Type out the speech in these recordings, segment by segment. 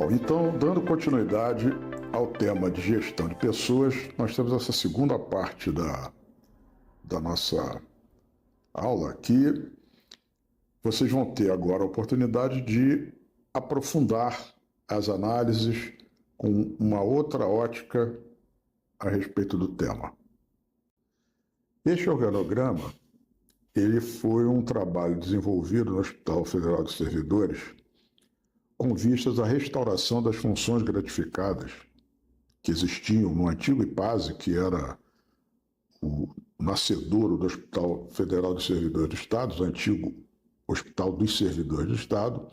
Bom, então, dando continuidade ao tema de gestão de pessoas, nós temos essa segunda parte da nossa aula que vocês vão ter agora a oportunidade de aprofundar as análises com uma outra ótica a respeito do tema. Este organograma, ele foi um trabalho desenvolvido no Hospital Federal dos Servidores com vistas à restauração das funções gratificadas que existiam no antigo IPASE, que era o nascedouro do Hospital Federal dos Servidores do Estado, o antigo Hospital dos Servidores do Estado.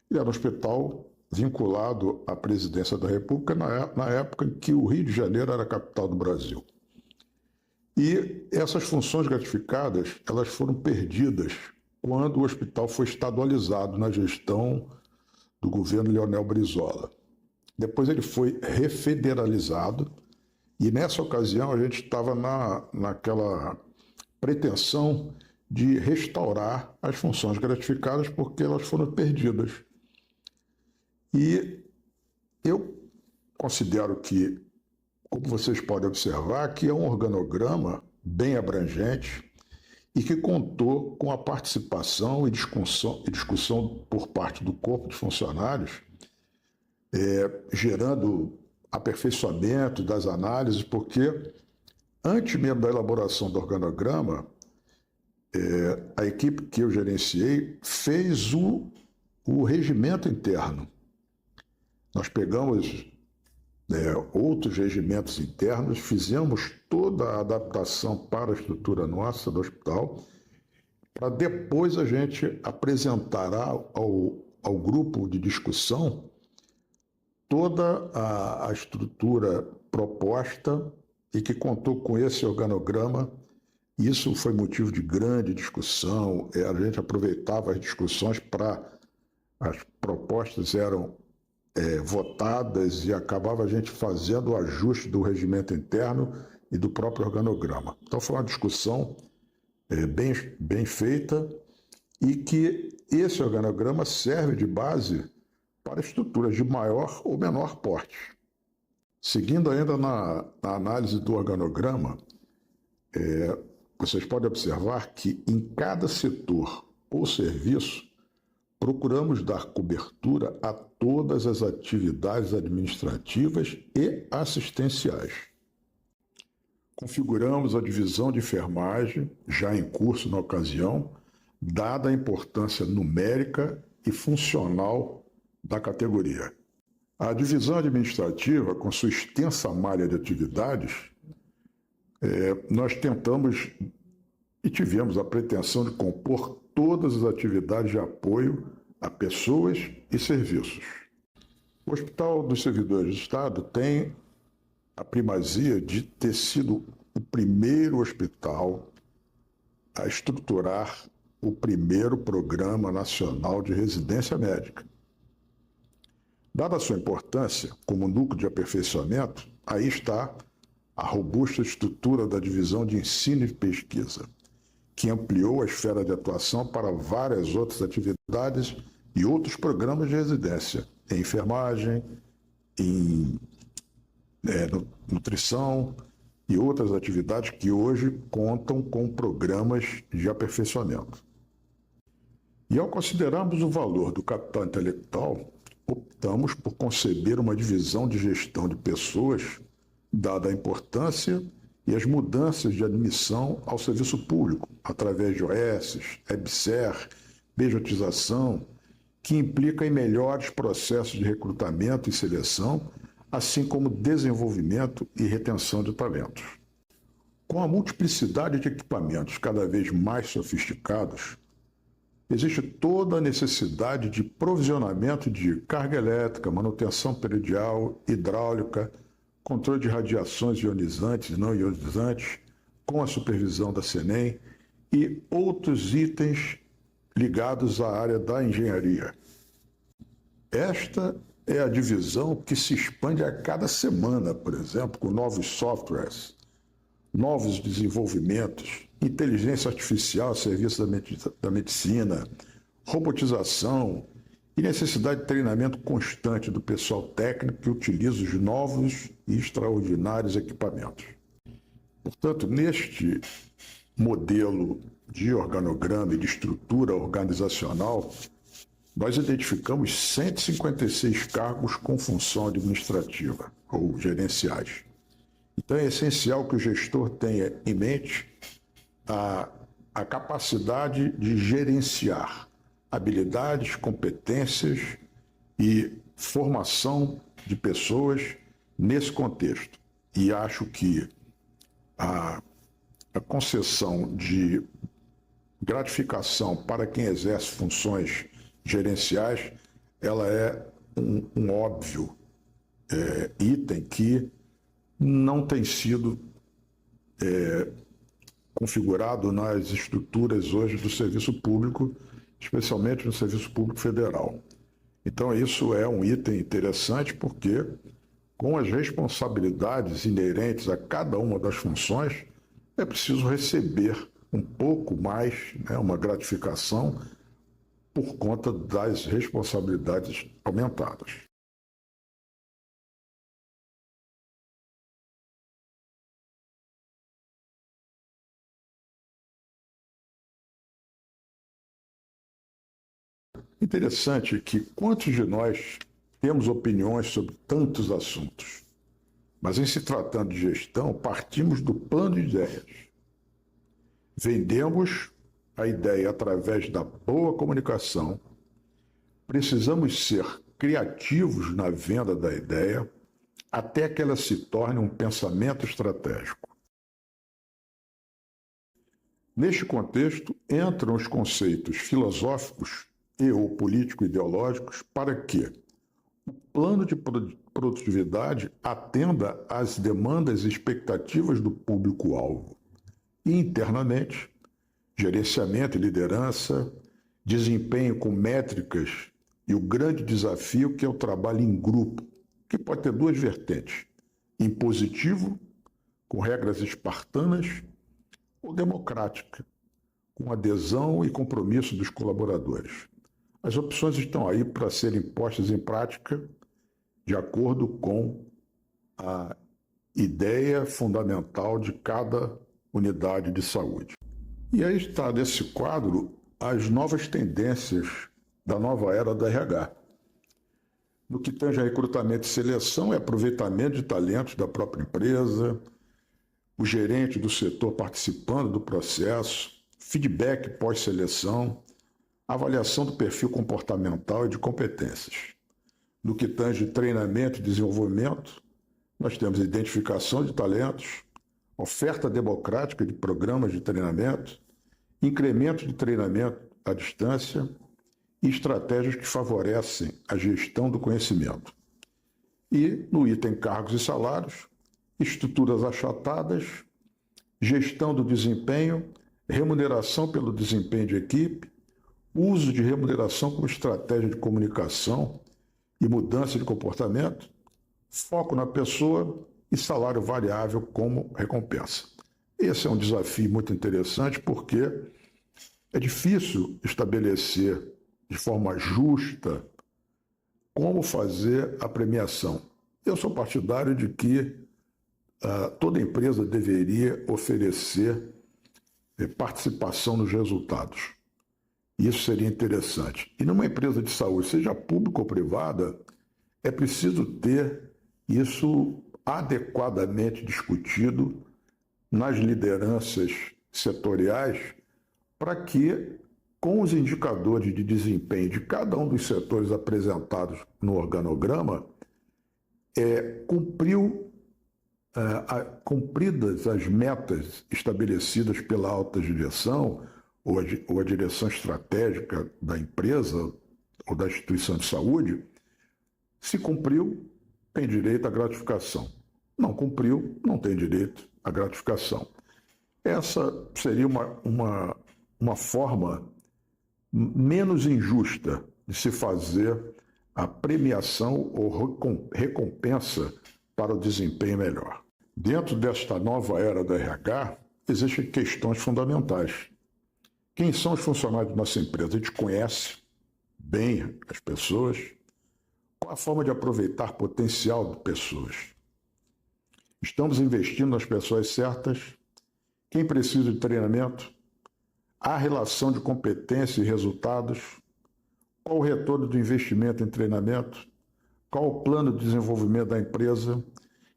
Ele era um hospital vinculado à Presidência da República na época em que o Rio de Janeiro era a capital do Brasil. E essas funções gratificadas, elas foram perdidas quando o hospital foi estadualizado na gestão do governo Leonel Brizola. Depois ele foi refederalizado e nessa ocasião a gente estava naquela pretensão de restaurar as funções gratificadas porque elas foram perdidas. E eu considero que, como vocês podem observar, que é um organograma bem abrangente e que contou com a participação e discussão por parte do corpo de funcionários, gerando aperfeiçoamento das análises, porque antes mesmo da elaboração do organograma, a equipe que eu gerenciei fez o regimento interno. Nós pegamos outros regimentos internos, fizemos toda a adaptação para a estrutura nossa do hospital, para depois a gente apresentar ao grupo de discussão toda a estrutura proposta e que contou com esse organograma. Isso foi motivo de grande discussão, a gente aproveitava as discussões para... As propostas eram votadas e acabava a gente fazendo o ajuste do regimento interno e do próprio organograma. Então foi uma discussão bem feita e que esse organograma serve de base para estruturas de maior ou menor porte. Seguindo ainda na análise do organograma, vocês podem observar que em cada setor ou serviço procuramos dar cobertura a todas as atividades administrativas e assistenciais. Configuramos a divisão de enfermagem, já em curso na ocasião, dada a importância numérica e funcional da categoria. A divisão administrativa, com sua extensa malha de atividades, nós tentamos e tivemos a pretensão de compor todas as atividades de apoio a pessoas e serviços. O Hospital dos Servidores do Estado tem a primazia de ter sido o primeiro hospital a estruturar o primeiro Programa Nacional de Residência Médica. Dada a sua importância como núcleo de aperfeiçoamento, aí está a robusta estrutura da Divisão de Ensino e Pesquisa, que ampliou a esfera de atuação para várias outras atividades e outros programas de residência, em enfermagem, em nutrição e outras atividades que hoje contam com programas de aperfeiçoamento. E ao considerarmos o valor do capital intelectual, optamos por conceber uma divisão de gestão de pessoas, dada a importância e as mudanças de admissão ao serviço público, através de OS, EBSER, pejotização, que implica em melhores processos de recrutamento e seleção, assim como desenvolvimento e retenção de talentos. Com a multiplicidade de equipamentos cada vez mais sofisticados, existe toda a necessidade de provisionamento de carga elétrica, manutenção predial, hidráulica, controle de radiações ionizantes e não ionizantes, com a supervisão da SENEM e outros itens ligados à área da engenharia. Esta é a divisão que se expande a cada semana, por exemplo, com novos softwares, novos desenvolvimentos, inteligência artificial, serviços da medicina, robotização e necessidade de treinamento constante do pessoal técnico que utiliza os novos e extraordinários equipamentos. Portanto, neste modelo de organograma e de estrutura organizacional, nós identificamos 156 cargos com função administrativa ou gerenciais. Então, é essencial que o gestor tenha em mente a capacidade de gerenciar habilidades, competências e formação de pessoas nesse contexto. E acho que a concessão de gratificação para quem exerce funções gerenciais, ela é um óbvio item que não tem sido configurado nas estruturas hoje do serviço público, especialmente no serviço público federal. Então, isso é um item interessante porque, com as responsabilidades inerentes a cada uma das funções, é preciso receber um pouco mais, uma gratificação, por conta das responsabilidades aumentadas. Interessante que quantos de nós temos opiniões sobre tantos assuntos, mas em se tratando de gestão, partimos do plano de ideias. Vendemos a ideia através da boa comunicação, precisamos ser criativos na venda da ideia até que ela se torne um pensamento estratégico. Neste contexto, entram os conceitos filosóficos e ou político-ideológicos para que o plano de produtividade atenda às demandas e expectativas do público-alvo e, internamente, gerenciamento e liderança, desempenho com métricas e o grande desafio que é o trabalho em grupo, que pode ter duas vertentes, impositivo, com regras espartanas, ou democrática, com adesão e compromisso dos colaboradores. As opções estão aí para serem postas em prática de acordo com a ideia fundamental de cada unidade de saúde. E aí está nesse quadro as novas tendências da nova era da RH. No que tange a recrutamento e seleção, é aproveitamento de talentos da própria empresa, o gerente do setor participando do processo, feedback pós-seleção, avaliação do perfil comportamental e de competências. No que tange treinamento e desenvolvimento, nós temos identificação de talentos, oferta democrática de programas de treinamento, incremento de treinamento à distância e estratégias que favorecem a gestão do conhecimento. E, no item cargos e salários, estruturas achatadas, gestão do desempenho, remuneração pelo desempenho de equipe, uso de remuneração como estratégia de comunicação e mudança de comportamento, foco na pessoa e salário variável como recompensa. Esse é um desafio muito interessante porque é difícil estabelecer de forma justa como fazer a premiação. Eu sou partidário de que toda empresa deveria oferecer participação nos resultados. Isso seria interessante. E numa empresa de saúde, seja pública ou privada, é preciso ter isso adequadamente discutido nas lideranças setoriais para que, com os indicadores de desempenho de cada um dos setores apresentados no organograma, cumpridas as metas estabelecidas pela alta direção ou a direção estratégica da empresa ou da instituição de saúde, se cumpriu, tem direito à gratificação. Não cumpriu, não tem direito à gratificação. Essa seria uma forma menos injusta de se fazer a premiação ou recompensa para o desempenho melhor. Dentro desta nova era da RH, existem questões fundamentais. Quem são os funcionários da nossa empresa? A gente conhece bem as pessoas? Qual a forma de aproveitar potencial de pessoas? Estamos investindo nas pessoas certas? Quem precisa de treinamento? Há relação de competência e resultados? Qual o retorno do investimento em treinamento? Qual o plano de desenvolvimento da empresa?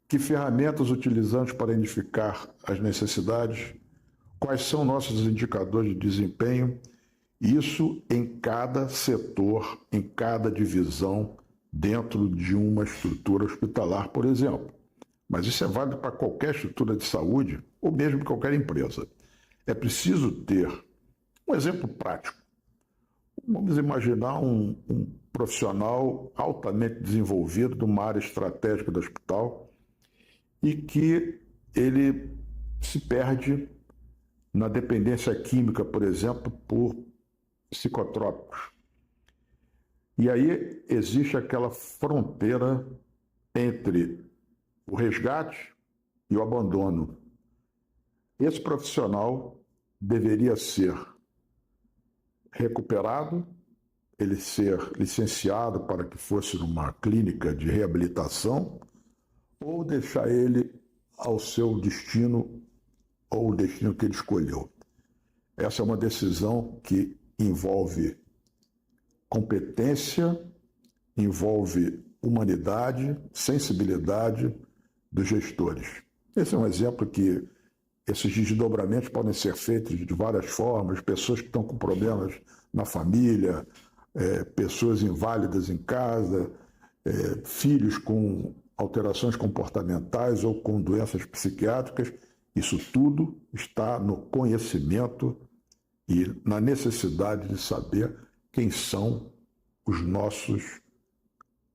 Que ferramentas utilizamos para identificar as necessidades? Quais são nossos indicadores de desempenho? Isso em cada setor, em cada divisão, dentro de uma estrutura hospitalar, por exemplo. Mas isso é válido para qualquer estrutura de saúde ou mesmo qualquer empresa. É preciso ter um exemplo prático. Vamos imaginar um profissional altamente desenvolvido de uma área estratégica do hospital e que ele se perde na dependência química, por exemplo, por psicotrópicos. E aí existe aquela fronteira entre o resgate e o abandono. Esse profissional deveria ser recuperado, ele ser licenciado para que fosse numa clínica de reabilitação, ou deixar ele ao seu destino ou o destino que ele escolheu. Essa é uma decisão que envolve competência, envolve humanidade, sensibilidade dos gestores. Esse é um exemplo que esses desdobramentos podem ser feitos de várias formas, pessoas que estão com problemas na família, pessoas inválidas em casa, filhos com alterações comportamentais ou com doenças psiquiátricas. Isso tudo está no conhecimento e na necessidade de saber quem são os nossos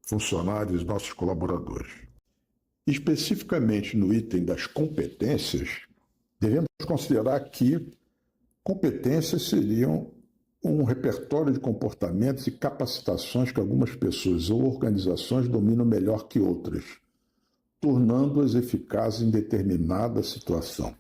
funcionários, nossos colaboradores. Especificamente no item das competências, devemos considerar que competências seriam um repertório de comportamentos e capacitações que algumas pessoas ou organizações dominam melhor que outras, tornando-as eficazes em determinada situação.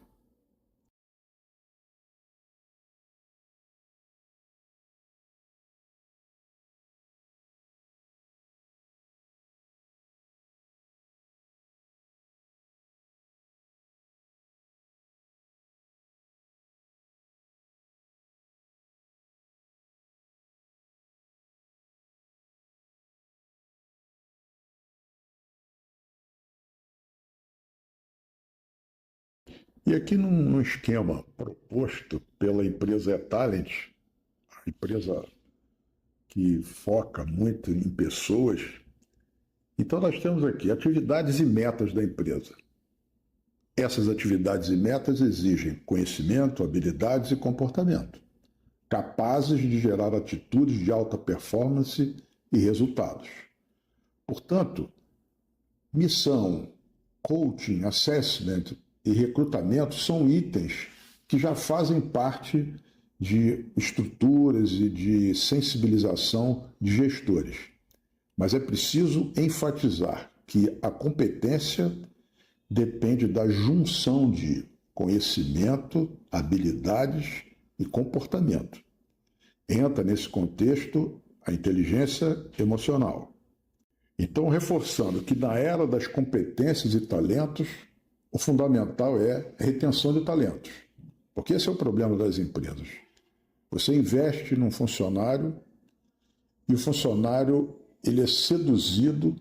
E aqui num esquema proposto pela empresa eTalent, a empresa que foca muito em pessoas, então nós temos aqui atividades e metas da empresa. Essas atividades e metas exigem conhecimento, habilidades e comportamento, capazes de gerar atitudes de alta performance e resultados. Portanto, missão, coaching, assessment e recrutamento são itens que já fazem parte de estruturas e de sensibilização de gestores. Mas é preciso enfatizar que a competência depende da junção de conhecimento, habilidades e comportamento. Entra nesse contexto a inteligência emocional. Então, reforçando que na era das competências e talentos, o fundamental é a retenção de talentos. Porque esse é o problema das empresas. Você investe num funcionário e o funcionário ele é seduzido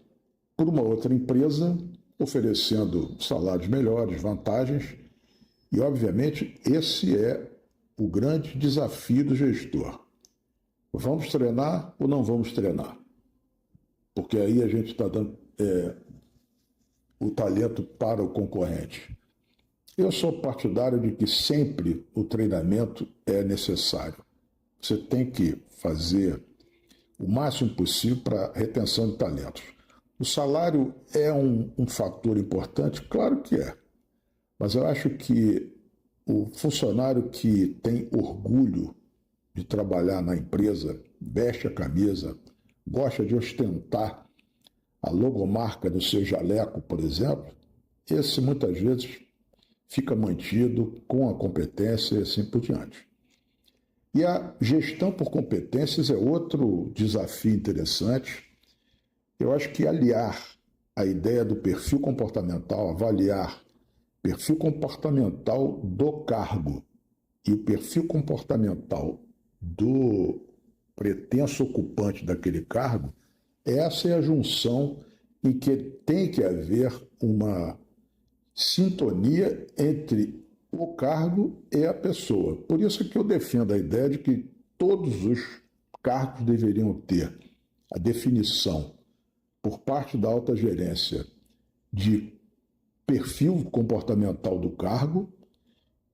por uma outra empresa oferecendo salários melhores, vantagens, e obviamente esse é o grande desafio do gestor. Vamos treinar ou não vamos treinar? Porque aí a gente está dando o talento para o concorrente. Eu sou partidário de que sempre o treinamento é necessário. Você tem que fazer o máximo possível para a retenção de talentos. O salário é um fator importante? Claro que é. Mas eu acho que o funcionário que tem orgulho de trabalhar na empresa, veste a camisa, gosta de ostentar a logomarca do seu jaleco, por exemplo, esse muitas vezes fica mantido com a competência e assim por diante. E a gestão por competências é outro desafio interessante. Eu acho que aliar a ideia do perfil comportamental, avaliar perfil comportamental do cargo e o perfil comportamental do pretenso ocupante daquele cargo, essa é a junção em que tem que haver uma sintonia entre o cargo e a pessoa. Por isso que eu defendo a ideia de que todos os cargos deveriam ter a definição por parte da alta gerência de perfil comportamental do cargo,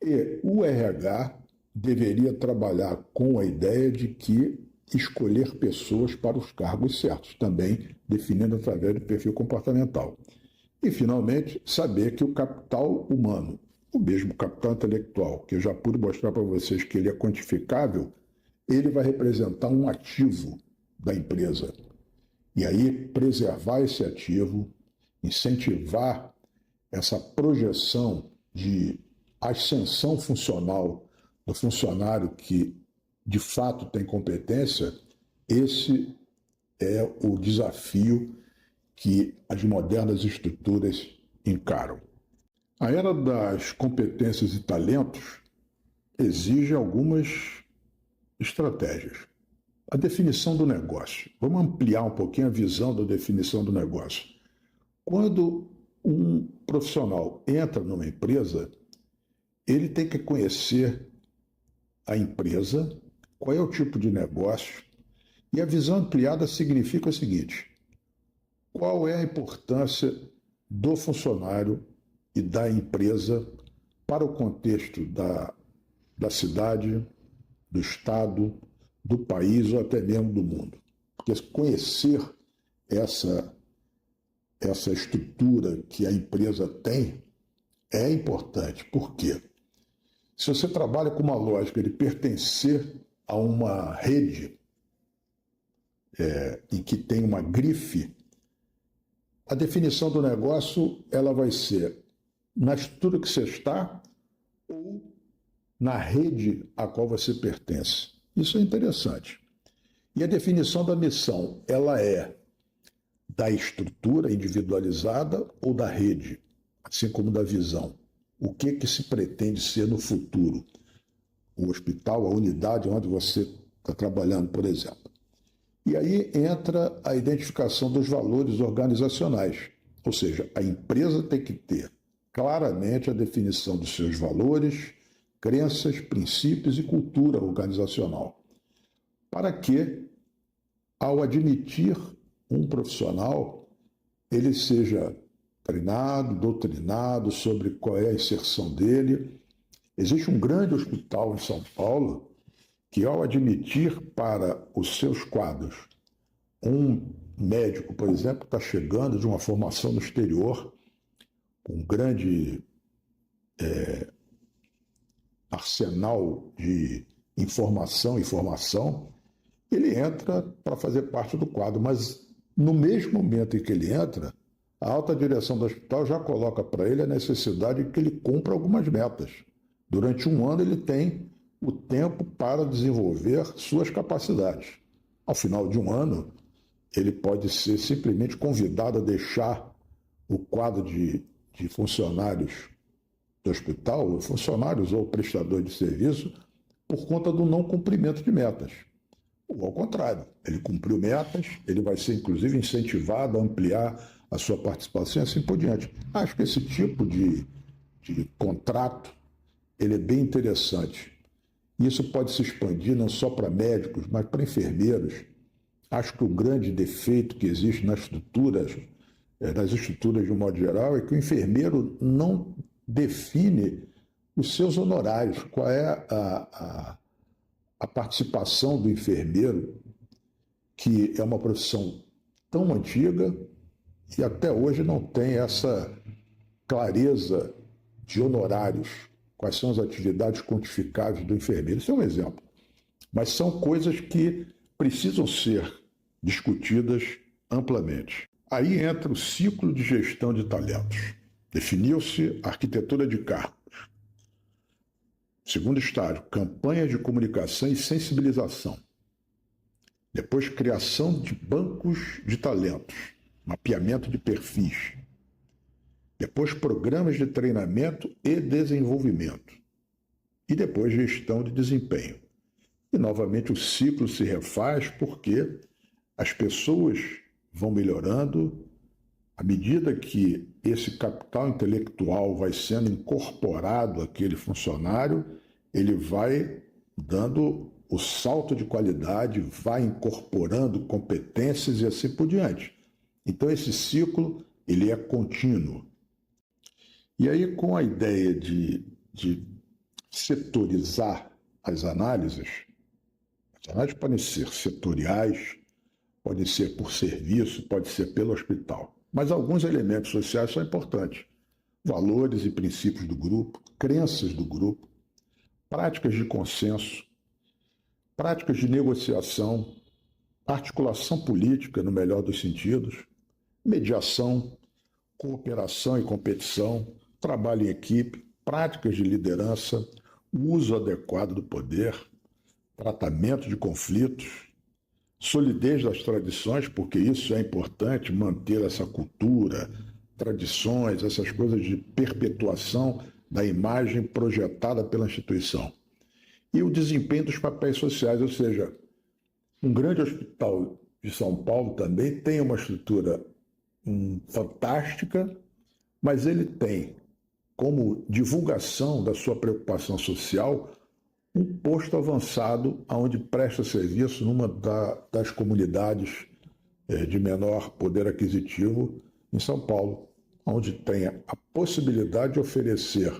e o RH deveria trabalhar com a ideia de que escolher pessoas para os cargos certos, também definindo através do perfil comportamental. E, finalmente, saber que o capital humano, o mesmo capital intelectual, que eu já pude mostrar para vocês que ele é quantificável, ele vai representar um ativo da empresa. E aí, preservar esse ativo, incentivar essa projeção de ascensão funcional do funcionário que, de fato, tem competência, esse é o desafio que as modernas estruturas encaram. A era das competências e talentos exige algumas estratégias. A definição do negócio. Vamos ampliar um pouquinho a visão da definição do negócio. Quando um profissional entra numa empresa, ele tem que conhecer a empresa, qual é o tipo de negócio, e a visão ampliada significa o seguinte: qual é a importância do funcionário e da empresa para o contexto da cidade, do estado, do país ou até mesmo do mundo. Porque conhecer essa estrutura que a empresa tem é importante. Por quê? Se você trabalha com uma lógica de pertencer a uma rede em que tem uma grife, a definição do negócio ela vai ser na estrutura que você está ou na rede a qual você pertence. Isso é interessante. E a definição da missão, ela é da estrutura individualizada ou da rede, assim como da visão. O que se pretende ser no futuro? O hospital, a unidade onde você está trabalhando, por exemplo. E aí entra a identificação dos valores organizacionais, ou seja, a empresa tem que ter claramente a definição dos seus valores, crenças, princípios e cultura organizacional, para que, ao admitir um profissional, ele seja treinado, doutrinado sobre qual é a inserção dele. Existe um grande hospital em São Paulo que, ao admitir para os seus quadros um médico, por exemplo, que está chegando de uma formação no exterior, com um grande arsenal de informação, ele entra para fazer parte do quadro, mas no mesmo momento em que ele entra, a alta direção do hospital já coloca para ele a necessidade de que ele cumpra algumas metas. Durante um ano ele tem o tempo para desenvolver suas capacidades. Ao final de um ano, ele pode ser simplesmente convidado a deixar o quadro de funcionários do hospital, funcionários ou prestadores de serviço, por conta do não cumprimento de metas. Ou ao contrário, ele cumpriu metas, ele vai ser inclusive incentivado a ampliar a sua participação e assim por diante. Acho que esse tipo de contrato ele é bem interessante. Isso pode se expandir não só para médicos, mas para enfermeiros. Acho que o grande defeito que existe nas estruturas de um modo geral, é que o enfermeiro não define os seus honorários. Qual é a participação do enfermeiro, que é uma profissão tão antiga e até hoje não tem essa clareza de honorários. Quais são as atividades quantificáveis do enfermeiro? Isso é um exemplo. Mas são coisas que precisam ser discutidas amplamente. Aí entra o ciclo de gestão de talentos. Definiu-se a arquitetura de cargos. Segundo estágio, campanhas de comunicação e sensibilização. Depois, criação de bancos de talentos, mapeamento de perfis. Depois, programas de treinamento e desenvolvimento. E depois, gestão de desempenho. E, novamente, o ciclo se refaz porque as pessoas vão melhorando à medida que esse capital intelectual vai sendo incorporado àquele funcionário, ele vai dando o salto de qualidade, vai incorporando competências e assim por diante. Então, esse ciclo ele é contínuo. E aí, com a ideia de setorizar as análises podem ser setoriais, podem ser por serviço, pode ser pelo hospital. Mas alguns elementos sociais são importantes. Valores e princípios do grupo, crenças do grupo, práticas de consenso, práticas de negociação, articulação política, no melhor dos sentidos, mediação, cooperação e competição, trabalho em equipe, práticas de liderança, uso adequado do poder, tratamento de conflitos, solidez das tradições, porque isso é importante, manter essa cultura, tradições, essas coisas de perpetuação da imagem projetada pela instituição. E o desempenho dos papéis sociais, ou seja, um grande hospital de São Paulo também tem uma estrutura fantástica, mas ele tem como divulgação da sua preocupação social um posto avançado onde presta serviço numa das comunidades de menor poder aquisitivo em São Paulo, onde tem a possibilidade de oferecer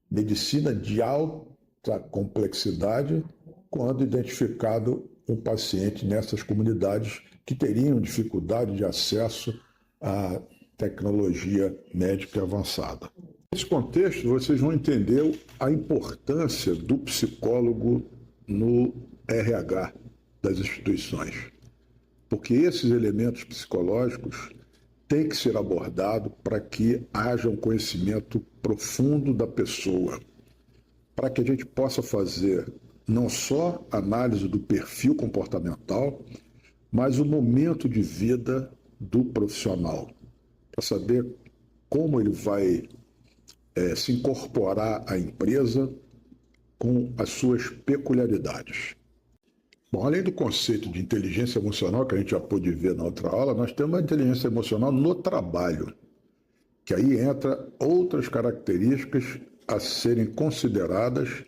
medicina de alta complexidade quando identificado um paciente nessas comunidades que teriam dificuldade de acesso à tecnologia médica avançada. Nesse contexto, vocês vão entender a importância do psicólogo no RH das instituições, porque esses elementos psicológicos têm que ser abordados para que haja um conhecimento profundo da pessoa, para que a gente possa fazer não só análise do perfil comportamental, mas o momento de vida do profissional, para saber como ele vai se incorporar à empresa com as suas peculiaridades. Bom, além do conceito de inteligência emocional, que a gente já pôde ver na outra aula, nós temos a inteligência emocional no trabalho, que aí entra outras características a serem consideradas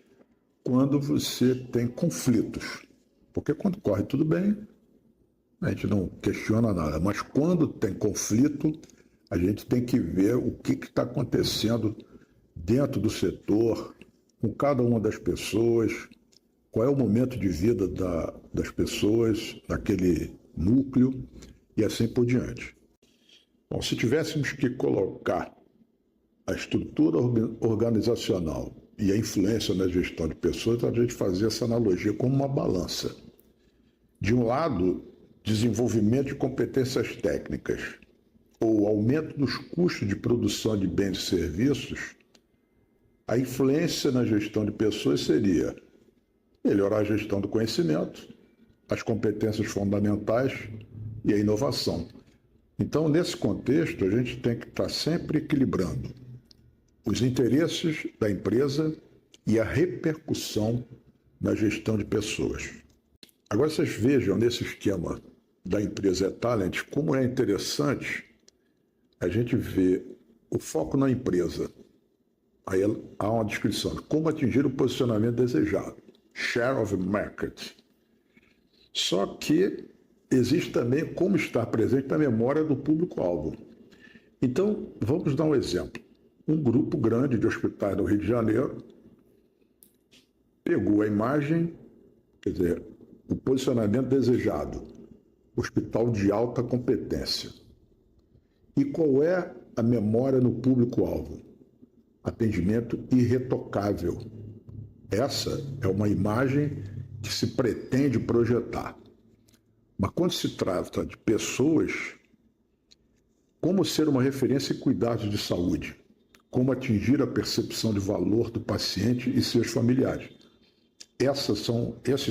quando você tem conflitos. Porque quando corre tudo bem, a gente não questiona nada, mas quando tem conflito, a gente tem que ver o que está acontecendo dentro do setor, com cada uma das pessoas, qual é o momento de vida das pessoas, daquele núcleo e assim por diante. Bom, se tivéssemos que colocar a estrutura organizacional e a influência na gestão de pessoas, a gente fazia essa analogia como uma balança. De um lado, desenvolvimento de competências técnicas ou aumento dos custos de produção de bens e serviços, a influência na gestão de pessoas seria melhorar a gestão do conhecimento, as competências fundamentais e a inovação. Então, nesse contexto, a gente tem que estar sempre equilibrando os interesses da empresa e a repercussão na gestão de pessoas. Agora, vocês vejam nesse esquema da empresa E-Talent como é interessante a gente ver o foco na empresa. Aí há uma descrição de como atingir o posicionamento desejado, share of market. Só que existe também como estar presente na memória do público-alvo. Então, vamos dar um exemplo. Um grupo grande de hospitais no Rio de Janeiro pegou a imagem, quer dizer, o posicionamento desejado, hospital de alta competência. E qual é a memória no público-alvo? Atendimento irretocável. Essa é uma imagem que se pretende projetar. Mas quando se trata de pessoas, como ser uma referência em cuidados de saúde? como atingir a percepção de valor do paciente e seus familiares. Esses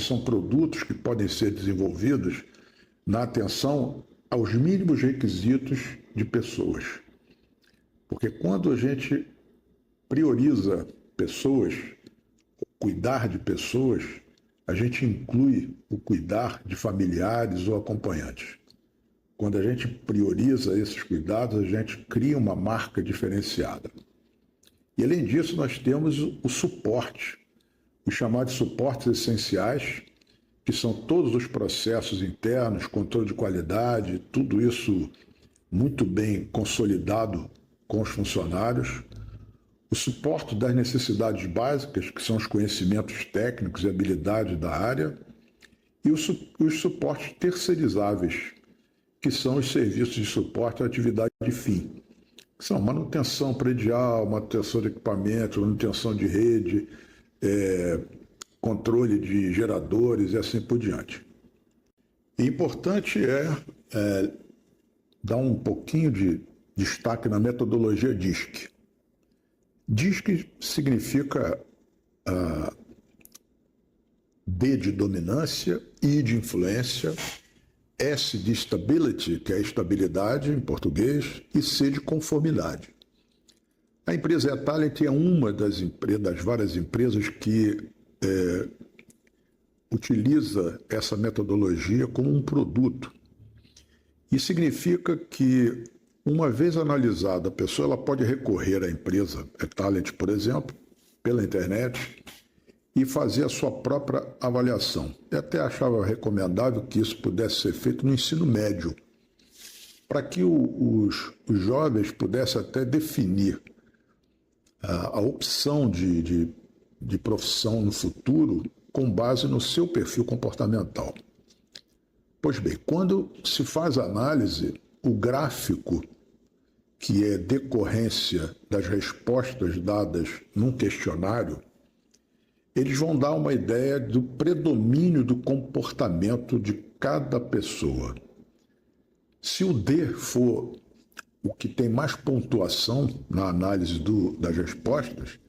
são produtos que podem ser desenvolvidos na atenção aos mínimos requisitos de pessoas. Porque quando a gente prioriza pessoas, cuidar de pessoas, a gente inclui o cuidar de familiares ou acompanhantes. Quando a gente prioriza esses cuidados, a gente cria uma marca diferenciada. E além disso, nós temos o suporte, os chamados suportes essenciais, que são todos os processos internos, controle de qualidade, tudo isso muito bem consolidado com os funcionários. O suporte das necessidades básicas, que são os conhecimentos técnicos e habilidades da área, e os suportes terceirizáveis, que são os serviços de suporte à atividade de fim. São manutenção predial, manutenção de equipamento, manutenção de rede, controle de geradores e assim por diante. E importante dar um pouquinho de destaque na metodologia DISC. DISC significa D de dominância, I de influência, S de stability, que é estabilidade em português, e C de conformidade. A empresa eTalent é uma das várias empresas que utiliza essa metodologia como um produto. E significa que, uma vez analisada, a pessoa ela pode recorrer à empresa eTalent, por exemplo, pela internet, e fazer a sua própria avaliação. Eu até achava recomendável que isso pudesse ser feito no ensino médio, para que os jovens pudessem até definir a opção de profissão no futuro com base no seu perfil comportamental. Pois bem, quando se faz análise, o gráfico, que é decorrência das respostas dadas num questionário, eles vão dar uma ideia do predomínio do comportamento de cada pessoa. Se o D for o que tem mais pontuação na análise das respostas,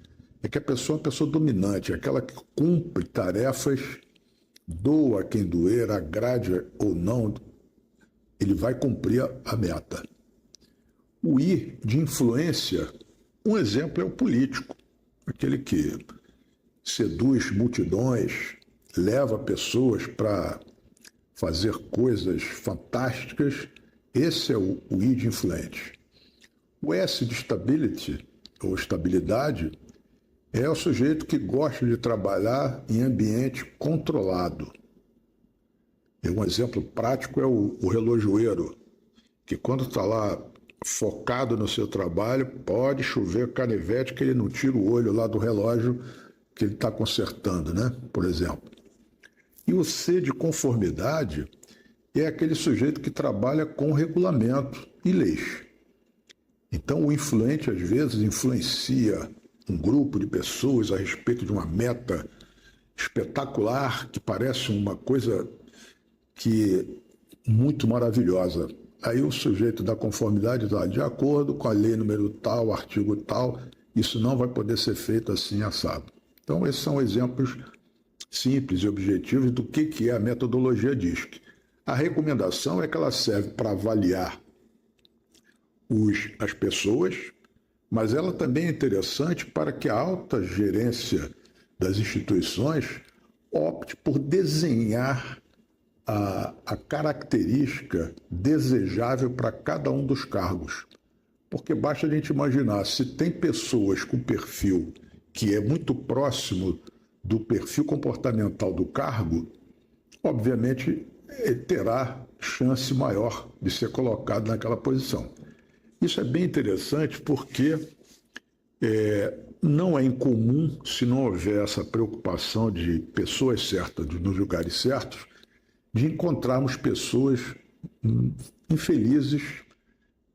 é que a pessoa é uma pessoa dominante, aquela que cumpre tarefas, doa quem doer, agrade ou não, ele vai cumprir a meta. O I de influência, um exemplo é o político, aquele que seduz multidões, leva pessoas para fazer coisas fantásticas. Esse é o I de influente. O S de stability, ou estabilidade, é o sujeito que gosta de trabalhar em ambiente controlado. E um exemplo prático é o relojoeiro, que quando está lá focado no seu trabalho, pode chover canivete que ele não tira o olho lá do relógio que ele está consertando, né? Por exemplo. E o C de conformidade é aquele sujeito que trabalha com regulamento e leis. Então, o influente, às vezes, influencia um grupo de pessoas a respeito de uma meta espetacular, que parece uma coisa muito maravilhosa. Aí o sujeito da conformidade está de acordo com a lei número tal, artigo tal, isso não vai poder ser feito assim assado. Então, esses são exemplos simples e objetivos do que é a metodologia DISC. A recomendação é que ela serve para avaliar as pessoas, mas ela também é interessante para que a alta gerência das instituições opte por desenhar a característica desejável para cada um dos cargos. Porque basta a gente imaginar, se tem pessoas com perfil que é muito próximo do perfil comportamental do cargo, obviamente terá chance maior de ser colocado naquela posição. Isso é bem interessante porque não é incomum, se não houver essa preocupação de pessoas certas nos lugares certos, de encontrarmos pessoas infelizes,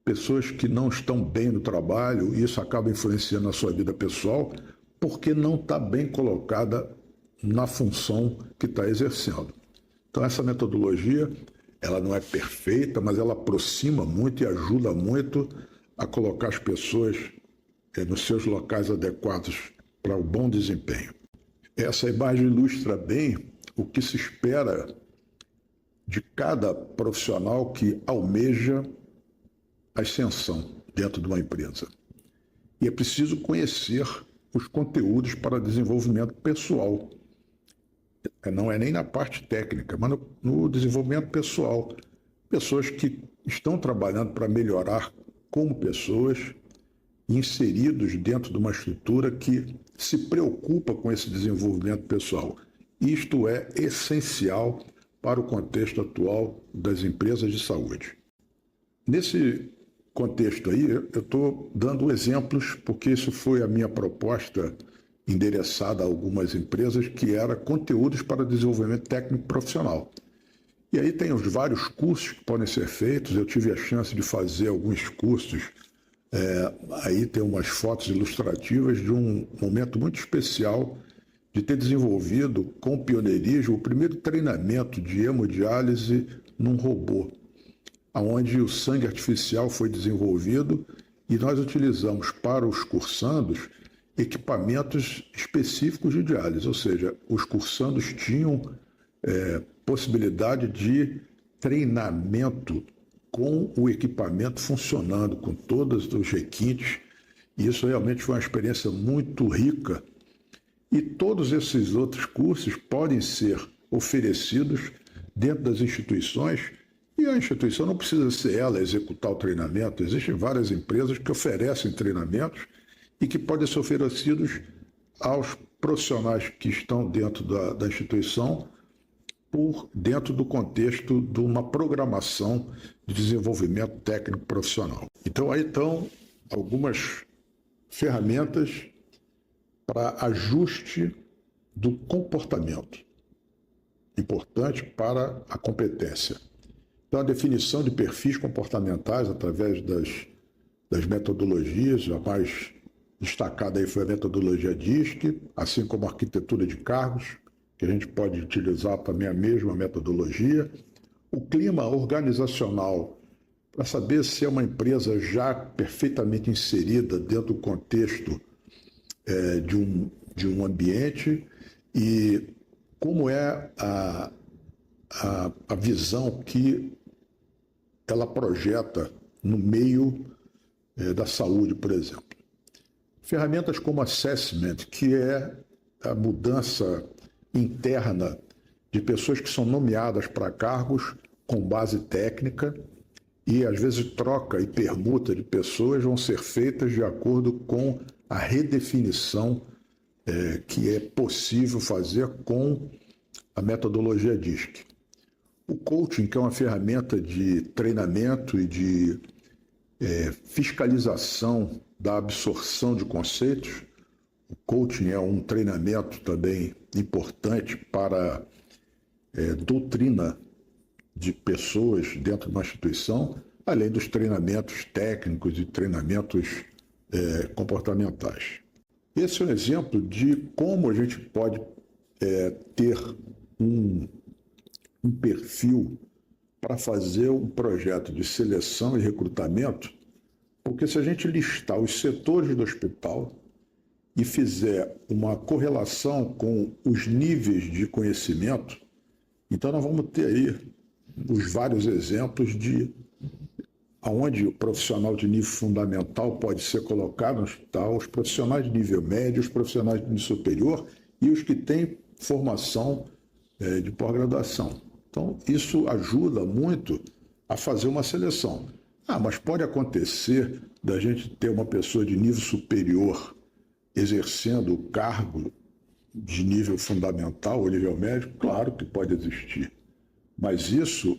pessoas que não estão bem no trabalho, e isso acaba influenciando a sua vida pessoal, porque não está bem colocada na função que está exercendo. Então, essa metodologia, ela não é perfeita, mas ela aproxima muito e ajuda muito a colocar as pessoas nos seus locais adequados para o bom desempenho. Essa imagem ilustra bem o que se espera de cada profissional que almeja a ascensão dentro de uma empresa. E é preciso conhecer os conteúdos para desenvolvimento pessoal. Não é nem na parte técnica, mas no desenvolvimento pessoal. Pessoas que estão trabalhando para melhorar como pessoas, inseridos dentro de uma estrutura que se preocupa com esse desenvolvimento pessoal. Isto é essencial para o contexto atual das empresas de saúde. Nesse contexto aí, eu estou dando exemplos, porque isso foi a minha proposta endereçada a algumas empresas, que era conteúdos para desenvolvimento técnico profissional. E aí tem os vários cursos que podem ser feitos. Eu tive a chance de fazer alguns cursos. Aí tem umas fotos ilustrativas de um momento muito especial de ter desenvolvido com pioneirismo o primeiro treinamento de hemodiálise num robô, onde o sangue artificial foi desenvolvido e nós utilizamos para os cursandos equipamentos específicos de diálise, ou seja, os cursandos tinham possibilidade de treinamento com o equipamento funcionando, com todos os requintes, e isso realmente foi uma experiência muito rica. E todos esses outros cursos podem ser oferecidos dentro das instituições, e a instituição não precisa ser ela executar o treinamento. Existem várias empresas que oferecem treinamentos e que podem ser oferecidos aos profissionais que estão dentro da instituição por dentro do contexto de uma programação de desenvolvimento técnico profissional. Então, aí estão algumas ferramentas para ajuste do comportamento, importante para a competência. Então, a definição de perfis comportamentais através das metodologias, a mais destacada aí foi a metodologia DISC, assim como a arquitetura de cargos, que a gente pode utilizar também a mesma metodologia. O clima organizacional, para saber se é uma empresa já perfeitamente inserida dentro do contexto de um ambiente, e como é a visão que ela projeta no meio da saúde, por exemplo. Ferramentas como Assessment, que é a mudança interna de pessoas que são nomeadas para cargos com base técnica, e às vezes troca e permuta de pessoas vão ser feitas de acordo com a redefinição que é possível fazer com a metodologia DISC. O coaching, que é uma ferramenta de treinamento e de fiscalização da absorção de conceitos. O coaching é um treinamento também importante para doutrina de pessoas dentro de uma instituição, além dos treinamentos técnicos e treinamentos comportamentais. Esse é um exemplo de como a gente pode ter um perfil para fazer um projeto de seleção e recrutamento, porque se a gente listar os setores do hospital e fizer uma correlação com os níveis de conhecimento, então nós vamos ter aí os vários exemplos de onde o profissional de nível fundamental pode ser colocado no hospital, os profissionais de nível médio, os profissionais de nível superior e os que têm formação de pós-graduação. Então, isso ajuda muito a fazer uma seleção. Mas pode acontecer da gente ter uma pessoa de nível superior exercendo o cargo de nível fundamental ou nível médio? Claro que pode existir. Mas isso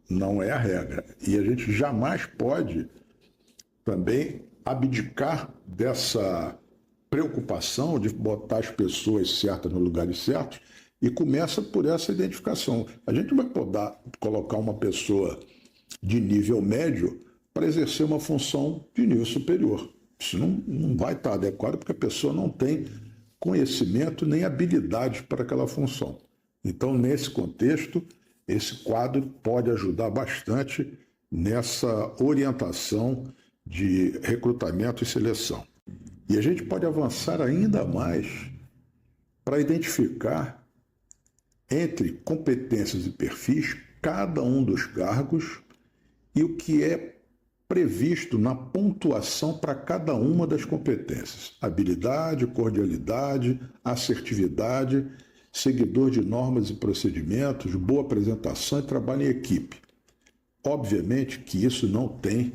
não é a regra. E a gente jamais pode também abdicar dessa preocupação de botar as pessoas certas no lugares certos, e começa por essa identificação. A gente vai poder colocar uma pessoa de nível médio para exercer uma função de nível superior. Isso não vai estar adequado, porque a pessoa não tem conhecimento nem habilidade para aquela função. Então, nesse contexto, esse quadro pode ajudar bastante nessa orientação de recrutamento e seleção. E a gente pode avançar ainda mais para identificar entre competências e perfis cada um dos cargos e o que é previsto na pontuação para cada uma das competências: habilidade, cordialidade, assertividade, seguidor de normas e procedimentos, boa apresentação e trabalho em equipe. Obviamente que isso não tem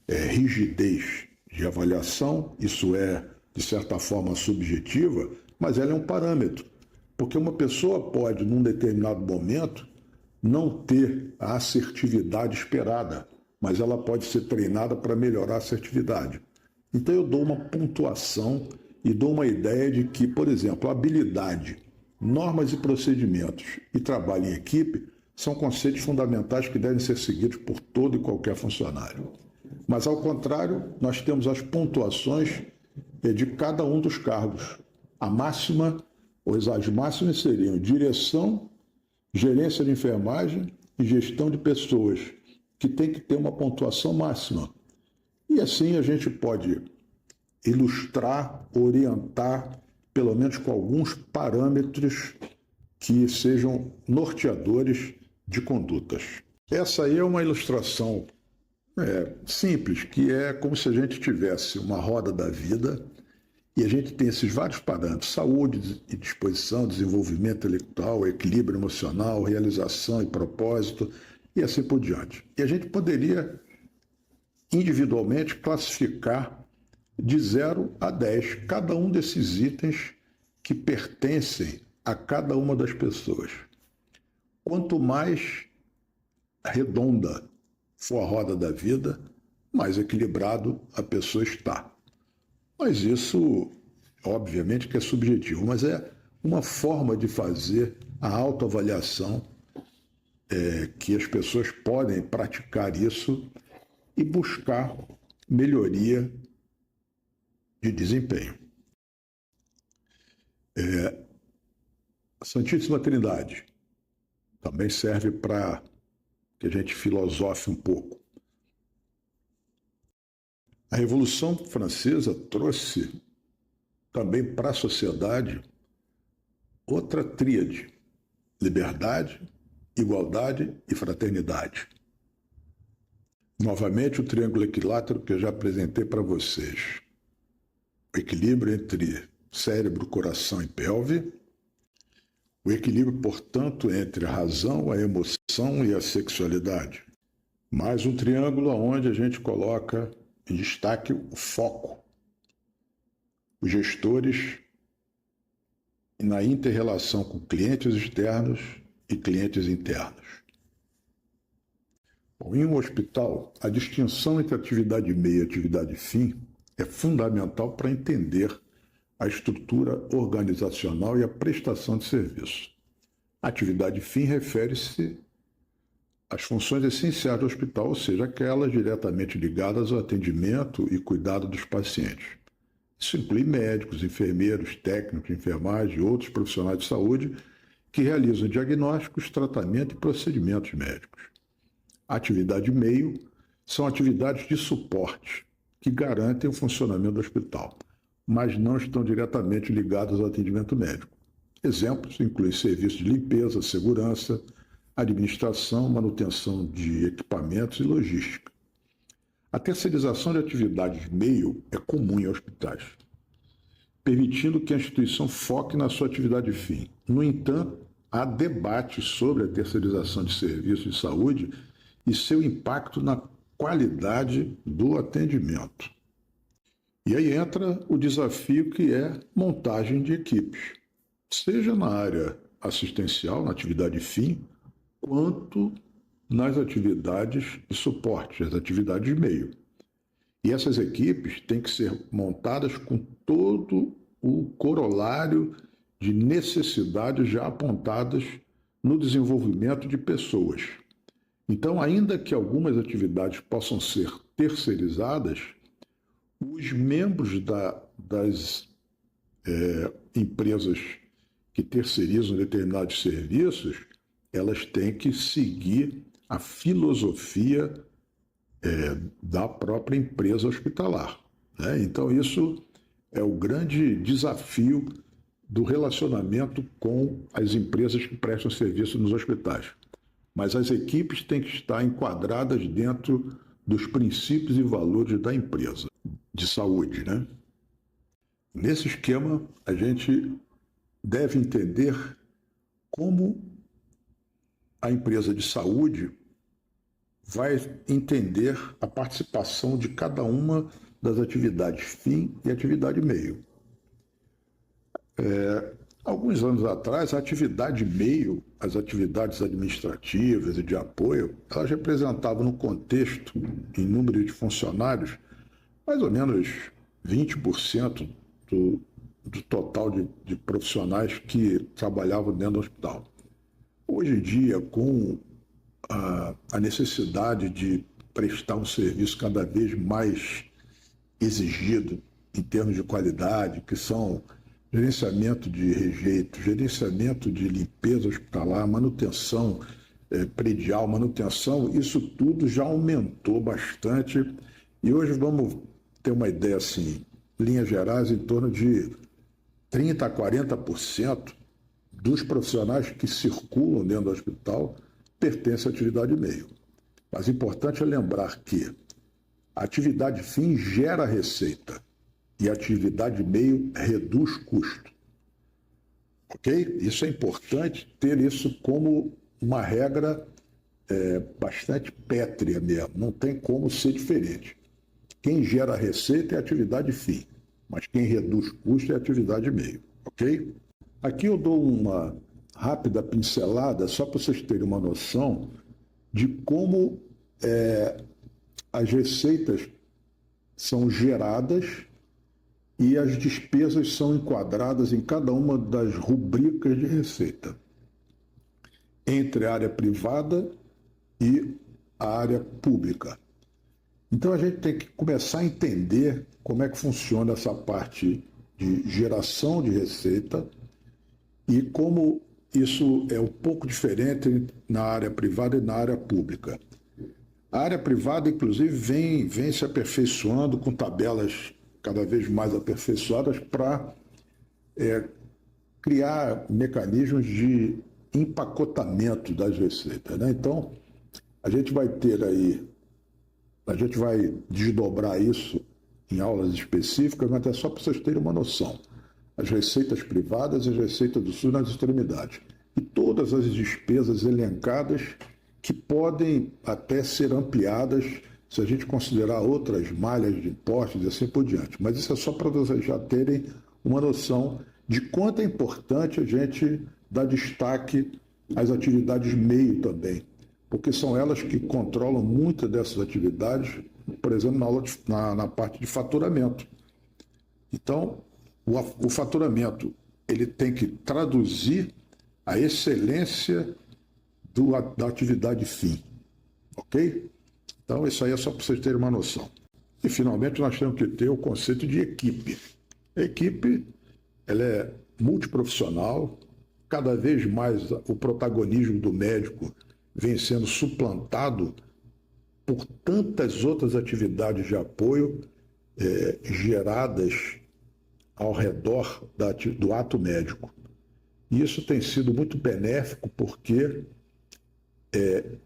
rigidez de avaliação, isso é, de certa forma, subjetiva, mas ela é um parâmetro, porque uma pessoa pode, num determinado momento, não ter a assertividade esperada, mas ela pode ser treinada para melhorar a assertividade. Então eu dou uma pontuação e dou uma ideia de que, por exemplo, habilidade, normas e procedimentos e trabalho em equipe são conceitos fundamentais que devem ser seguidos por todo e qualquer funcionário. Mas, ao contrário, nós temos as pontuações de cada um dos cargos. A máxima, ou as máximas seriam direção, gerência de enfermagem e gestão de pessoas, que tem que ter uma pontuação máxima. E assim a gente pode ilustrar, orientar, pelo menos com alguns parâmetros que sejam norteadores de condutas. Essa aí é uma ilustração simples, que é como se a gente tivesse uma roda da vida e a gente tem esses vários parâmetros: saúde e disposição, desenvolvimento intelectual, equilíbrio emocional, realização e propósito, e assim por diante. E a gente poderia individualmente classificar de 0 a 10 cada um desses itens que pertencem a cada uma das pessoas. Quanto mais redonda for a roda da vida, mais equilibrado a pessoa está. Mas isso, obviamente, que é subjetivo, mas é uma forma de fazer a autoavaliação, que as pessoas podem praticar isso e buscar melhoria de desempenho. A Santíssima Trindade também serve para que a gente filosofe um pouco. A Revolução Francesa trouxe também para a sociedade outra tríade: liberdade, igualdade e fraternidade. Novamente, o triângulo equilátero que eu já apresentei para vocês. O equilíbrio entre cérebro, coração e pelve. O equilíbrio, portanto, entre a razão, a emoção e a sexualidade. Mais um triângulo onde a gente coloca em destaque o foco. Os gestores na inter-relação com clientes externos e clientes internos. Bom, em um hospital, a distinção entre atividade meio e atividade fim é fundamental para entender a estrutura organizacional e a prestação de serviço. A atividade fim refere-se às funções essenciais do hospital, ou seja, aquelas diretamente ligadas ao atendimento e cuidado dos pacientes. Isso inclui médicos, enfermeiros, técnicos de enfermagem e outros profissionais de saúde que realizam diagnósticos, tratamento e procedimentos médicos. A atividade meio são atividades de suporte que garantem o funcionamento do hospital, mas não estão diretamente ligadas ao atendimento médico. Exemplos incluem serviços de limpeza, segurança, administração, manutenção de equipamentos e logística. A terceirização de atividades meio é comum em hospitais, permitindo que a instituição foque na sua atividade fim. No entanto, há debate sobre a terceirização de serviços de saúde e seu impacto na qualidade do atendimento. E aí entra o desafio que é montagem de equipes, seja na área assistencial, na atividade fim, quanto nas atividades de suporte, as atividades de meio. E essas equipes têm que ser montadas com todo o corolário de necessidades já apontadas no desenvolvimento de pessoas. Então, ainda que algumas atividades possam ser terceirizadas, os membros das empresas que terceirizam determinados serviços, elas têm que seguir a filosofia da própria empresa hospitalar, né? Então, isso é o grande desafio do relacionamento com as empresas que prestam serviço nos hospitais. Mas as equipes têm que estar enquadradas dentro dos princípios e valores da empresa de saúde, né? Nesse esquema, a gente deve entender como a empresa de saúde vai entender a participação de cada uma das atividades fim e atividade meio. Alguns anos atrás, a atividade meio, as atividades administrativas e de apoio, elas representavam no contexto, em número de funcionários, mais ou menos 20% do total de profissionais que trabalhavam dentro do hospital. Hoje em dia, com a necessidade de prestar um serviço cada vez mais exigido em termos de qualidade, que são gerenciamento de rejeito, gerenciamento de limpeza hospitalar, manutenção predial, manutenção, isso tudo já aumentou bastante. E hoje vamos ter uma ideia assim, linhas gerais, em torno de 30% a 40% dos profissionais que circulam dentro do hospital pertencem à atividade meio. Mas o importante é lembrar que a atividade fim gera receita e a atividade meio reduz custo. Ok? Isso é importante ter isso como uma regra bastante pétrea mesmo. Não tem como ser diferente. Quem gera receita é a atividade fim, mas quem reduz custo é a atividade meio. Ok? Aqui eu dou uma rápida pincelada só para vocês terem uma noção de como as receitas são geradas e as despesas são enquadradas em cada uma das rubricas de receita, entre a área privada e a área pública. Então a gente tem que começar a entender como é que funciona essa parte de geração de receita e como isso é um pouco diferente na área privada e na área pública. A área privada, inclusive, vem se aperfeiçoando com tabelas cada vez mais aperfeiçoadas para criar mecanismos de empacotamento das receitas, né? Então, a gente vai desdobrar isso em aulas específicas, mas é só para vocês terem uma noção. As receitas privadas e as receitas do SUS nas extremidades. E todas as despesas elencadas que podem até ser ampliadas se a gente considerar outras malhas de impostos e assim por diante. Mas isso é só para vocês já terem uma noção de quanto é importante a gente dar destaque às atividades meio também, porque são elas que controlam muitas dessas atividades, por exemplo, na parte de faturamento. Então, o faturamento ele tem que traduzir a excelência da atividade fim, ok? Então, isso aí é só para vocês terem uma noção. E, finalmente, nós temos que ter o conceito de equipe. A equipe ela é multiprofissional, cada vez mais o protagonismo do médico vem sendo suplantado por tantas outras atividades de apoio geradas ao redor do ato médico. E isso tem sido muito benéfico porque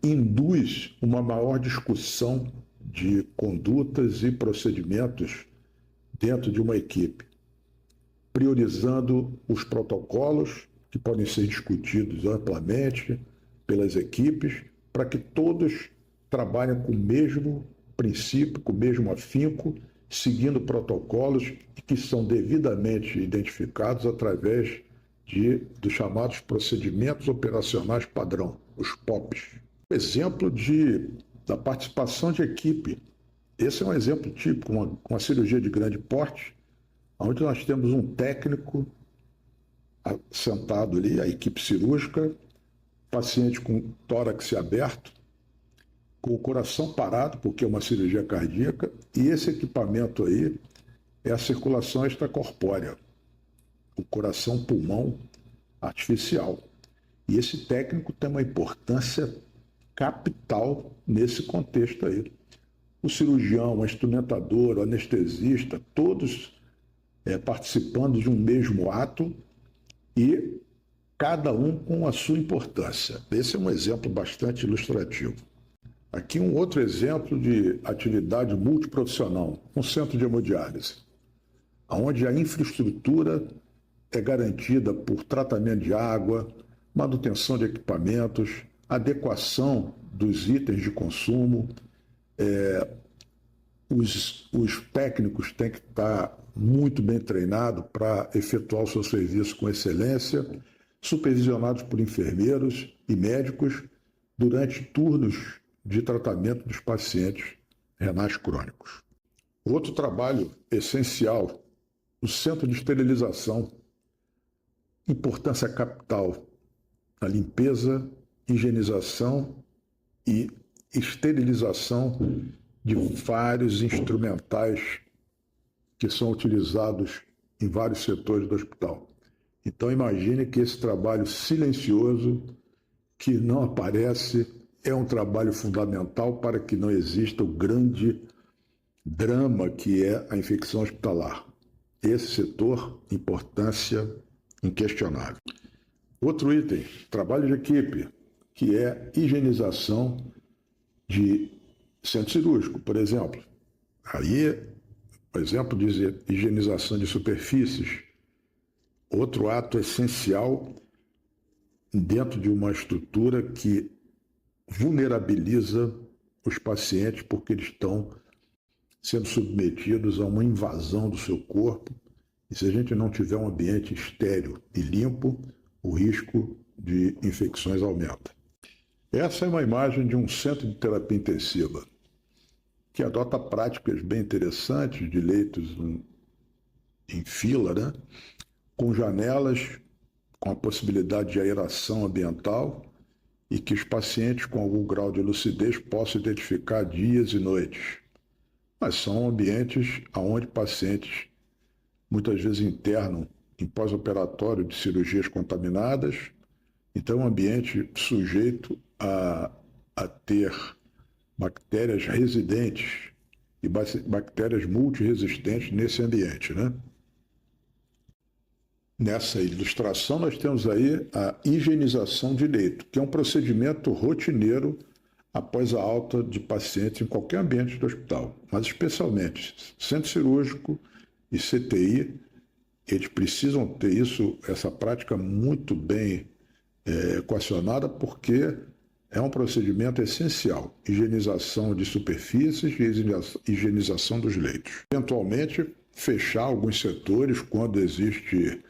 induz uma maior discussão de condutas e procedimentos dentro de uma equipe, priorizando os protocolos que podem ser discutidos amplamente pelas equipes, para que todos trabalhem com o mesmo princípio, com o mesmo afinco, seguindo protocolos que são devidamente identificados através dos chamados procedimentos operacionais padrão, os POPs. Exemplo da participação de equipe. Esse é um exemplo típico, uma cirurgia de grande porte, onde nós temos um técnico sentado ali, a equipe cirúrgica, paciente com tórax aberto, com o coração parado, porque é uma cirurgia cardíaca, e esse equipamento aí é a circulação extracorpórea, o coração-pulmão artificial. E esse técnico tem uma importância capital nesse contexto aí, o cirurgião, o instrumentador, o anestesista, todos participando de um mesmo ato e cada um com a sua importância. Esse é um exemplo bastante ilustrativo. Aqui um outro exemplo de atividade multiprofissional, um centro de hemodiálise, onde a infraestrutura é garantida por tratamento de água, manutenção de equipamentos, adequação dos itens de consumo. Os técnicos têm que estar muito bem treinados para efetuar o seu serviço com excelência, supervisionados por enfermeiros e médicos durante turnos de tratamento dos pacientes renais crônicos. Outro trabalho essencial, o centro de esterilização, importância capital na limpeza, higienização e esterilização de vários instrumentais que são utilizados em vários setores do hospital. Então imagine que esse trabalho silencioso, que não aparece, é um trabalho fundamental para que não exista o grande drama que é a infecção hospitalar. Esse setor, importância inquestionável. Outro item, trabalho de equipe, que é higienização de centro cirúrgico, por exemplo. Aí, por exemplo, dizer higienização de superfícies, outro ato essencial dentro de uma estrutura que vulnerabiliza os pacientes porque eles estão sendo submetidos a uma invasão do seu corpo. E se a gente não tiver um ambiente estéril e limpo, o risco de infecções aumenta. Essa é uma imagem de um centro de terapia intensiva que adota práticas bem interessantes de leitos em fila, né? Com janelas, com a possibilidade de aeração ambiental e que os pacientes com algum grau de lucidez possam identificar dias e noites. Mas são ambientes onde pacientes muitas vezes internam em pós-operatório de cirurgias contaminadas, então é um ambiente sujeito a ter bactérias residentes e bactérias multiresistentes nesse ambiente, né? Nessa ilustração nós temos aí a higienização de leito, que é um procedimento rotineiro após a alta de pacientes em qualquer ambiente do hospital, mas especialmente centro cirúrgico e CTI, eles precisam ter essa prática muito bem equacionada, porque é um procedimento essencial, higienização de superfícies e higienização dos leitos. Eventualmente, fechar alguns setores quando existe,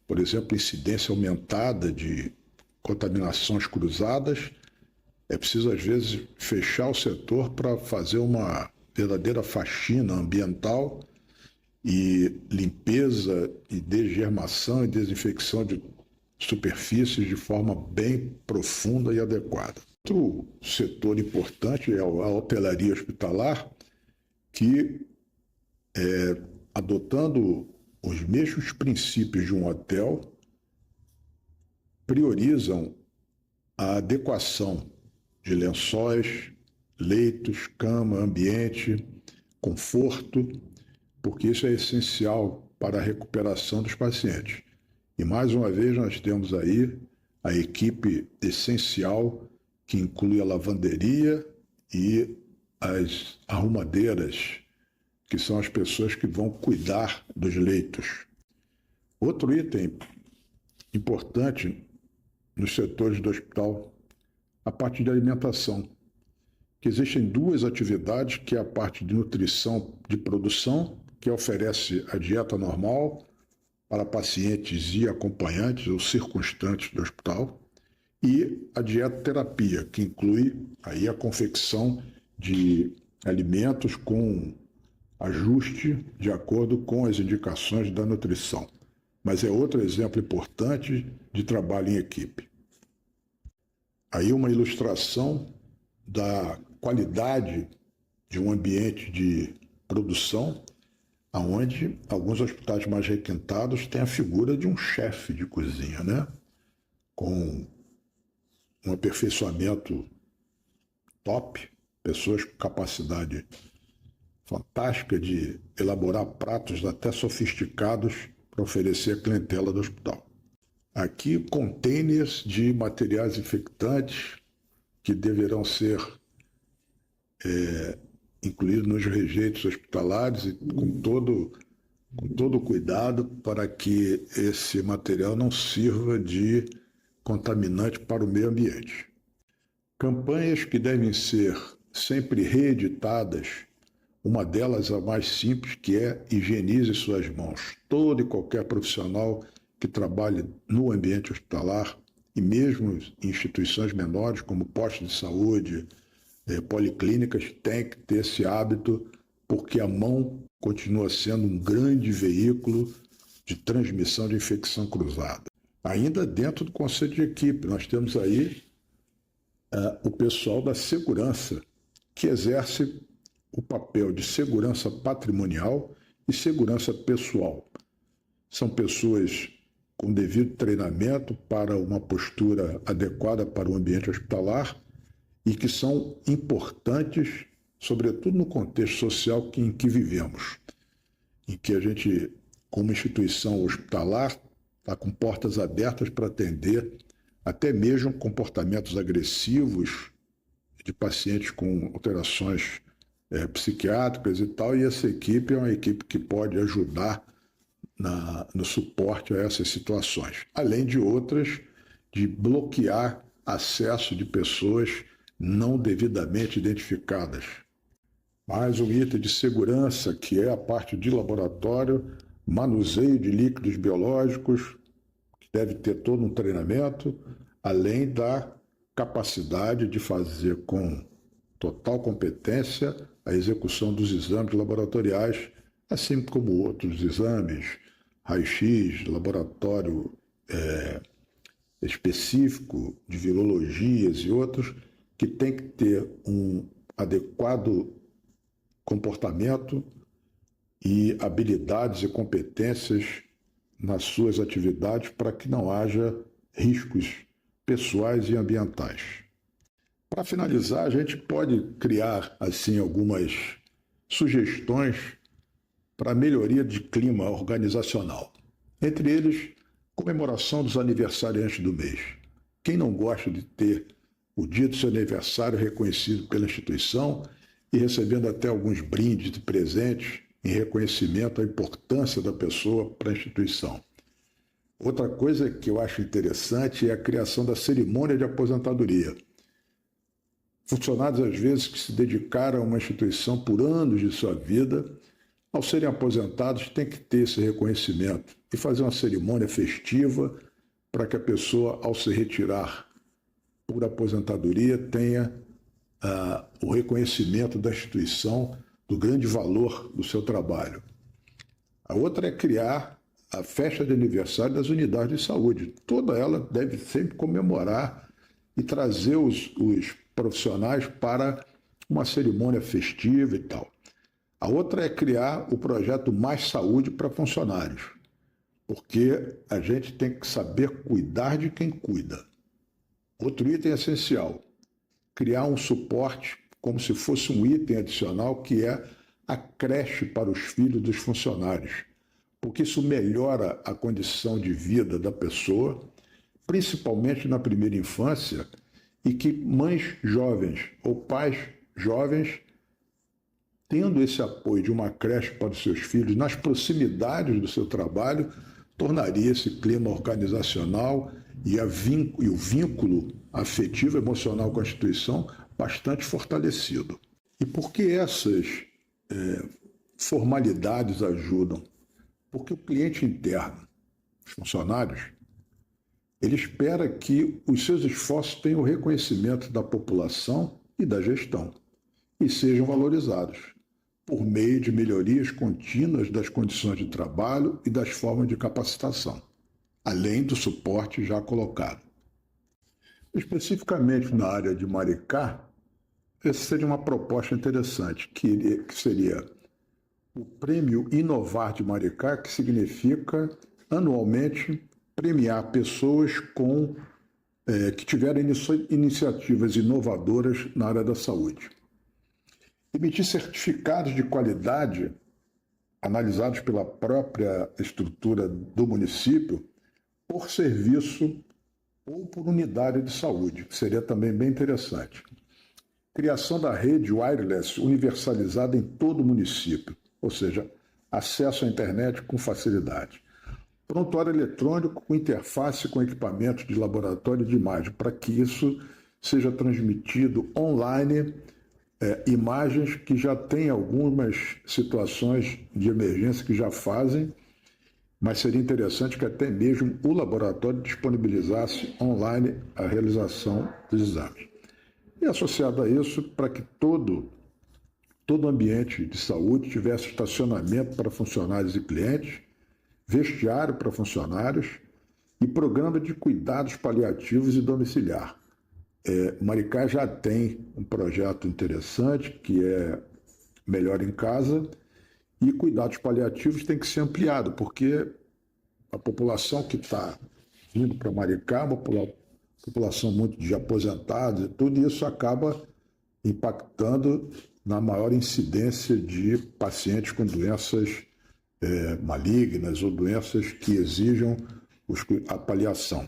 por exemplo, incidência aumentada de contaminações cruzadas, é preciso, às vezes, fechar o setor para fazer uma verdadeira faxina ambiental e limpeza e desgermação e desinfecção de superfícies de forma bem profunda e adequada. Outro setor importante é a hotelaria hospitalar, que, adotando os mesmos princípios de um hotel, priorizam a adequação de lençóis, leitos, cama, ambiente, conforto, porque isso é essencial para a recuperação dos pacientes. E mais uma vez nós temos aí a equipe essencial que inclui a lavanderia e as arrumadeiras, que são as pessoas que vão cuidar dos leitos. Outro item importante nos setores do hospital, a parte de alimentação, que existem duas atividades, que é a parte de nutrição de produção, que oferece a dieta normal para pacientes e acompanhantes ou circunstantes do hospital, e a dietoterapia, que inclui aí a confecção de alimentos com ajuste de acordo com as indicações da nutrição. Mas é outro exemplo importante de trabalho em equipe. Aí uma ilustração da qualidade de um ambiente de produção, onde alguns hospitais mais requintados têm a figura de um chefe de cozinha, né? Com um aperfeiçoamento top, pessoas com capacidade fantástica de elaborar pratos até sofisticados para oferecer à clientela do hospital. Aqui, containers de materiais infectantes que deverão ser incluídos nos rejeitos hospitalares e com todo cuidado para que esse material não sirva de contaminante para o meio ambiente. Campanhas que devem ser sempre reeditadas, uma delas a mais simples, que é higienize suas mãos. Todo e qualquer profissional que trabalhe no ambiente hospitalar e mesmo em instituições menores, como postos de saúde, policlínicas, tem que ter esse hábito, porque a mão continua sendo um grande veículo de transmissão de infecção cruzada. Ainda dentro do conceito de equipe, nós temos aí o pessoal da segurança, que exerce o papel de segurança patrimonial e segurança pessoal. São pessoas com devido treinamento para uma postura adequada para o ambiente hospitalar e que são importantes, sobretudo no contexto social em que vivemos, em que a gente, como instituição hospitalar, está com portas abertas para atender até mesmo comportamentos agressivos de pacientes com alterações psiquiátricas e tal, e essa equipe é uma equipe que pode ajudar no suporte a essas situações, além de outras, de bloquear acesso de pessoas não devidamente identificadas. Mais um item de segurança, que é a parte de laboratório, manuseio de líquidos biológicos, que deve ter todo um treinamento, além da capacidade de fazer com total competência a execução dos exames laboratoriais, assim como outros exames, raio-x, laboratório específico de virologias e outros, que tem que ter um adequado comportamento e habilidades e competências nas suas atividades para que não haja riscos pessoais e ambientais. Para finalizar, a gente pode criar assim algumas sugestões para a melhoria de clima organizacional. Entre eles, comemoração dos aniversariantes do mês. Quem não gosta de ter o dia do seu aniversário reconhecido pela instituição e recebendo até alguns brindes e presentes em reconhecimento à importância da pessoa para a instituição? Outra coisa que eu acho interessante é a criação da cerimônia de aposentadoria. Funcionários, às vezes, que se dedicaram a uma instituição por anos de sua vida, ao serem aposentados, têm que ter esse reconhecimento e fazer uma cerimônia festiva para que a pessoa, ao se retirar por aposentadoria, tenha o reconhecimento da instituição, do grande valor do seu trabalho. A outra é criar a festa de aniversário das unidades de saúde. Toda ela deve sempre comemorar e trazer os profissionais para uma cerimônia festiva e tal. A outra é criar o projeto Mais Saúde para funcionários, porque a gente tem que saber cuidar de quem cuida. Outro item essencial, criar um suporte como se fosse um item adicional, que é a creche para os filhos dos funcionários, porque isso melhora a condição de vida da pessoa, principalmente na primeira infância, e que mães jovens ou pais jovens, tendo esse apoio de uma creche para os seus filhos nas proximidades do seu trabalho, tornaria esse clima organizacional e o vínculo afetivo e emocional com a instituição bastante fortalecido. E por que essas formalidades ajudam? Porque o cliente interno, os funcionários, ele espera que os seus esforços tenham o reconhecimento da população e da gestão e sejam valorizados por meio de melhorias contínuas das condições de trabalho e das formas de capacitação, além do suporte já colocado. Especificamente na área de Maricá, essa seria uma proposta interessante, que seria o Prêmio Inovar de Maricá, que significa, anualmente, premiar pessoas que tiveram iniciativas inovadoras na área da saúde. emitir certificados de qualidade analisados pela própria estrutura do município por serviço ou por unidade de saúde, que seria também bem interessante. Criação da rede wireless universalizada em todo o município, ou seja, acesso à internet com facilidade. Prontuário eletrônico com interface com equipamentos de laboratório de imagem, para que isso seja transmitido online, imagens que já têm algumas situações de emergência que já fazem, mas seria interessante que até mesmo o laboratório disponibilizasse online a realização dos exames. E associado a isso, para que todo ambiente de saúde tivesse estacionamento para funcionários e clientes, vestiário para funcionários e programa de cuidados paliativos e domiciliar. Maricá já tem um projeto interessante, que é Melhor em Casa, e cuidados paliativos tem que ser ampliado, porque a população que está vindo para Maricá é uma população muito de aposentados, e tudo isso acaba impactando na maior incidência de pacientes com doenças malignas ou doenças que exijam a paliação.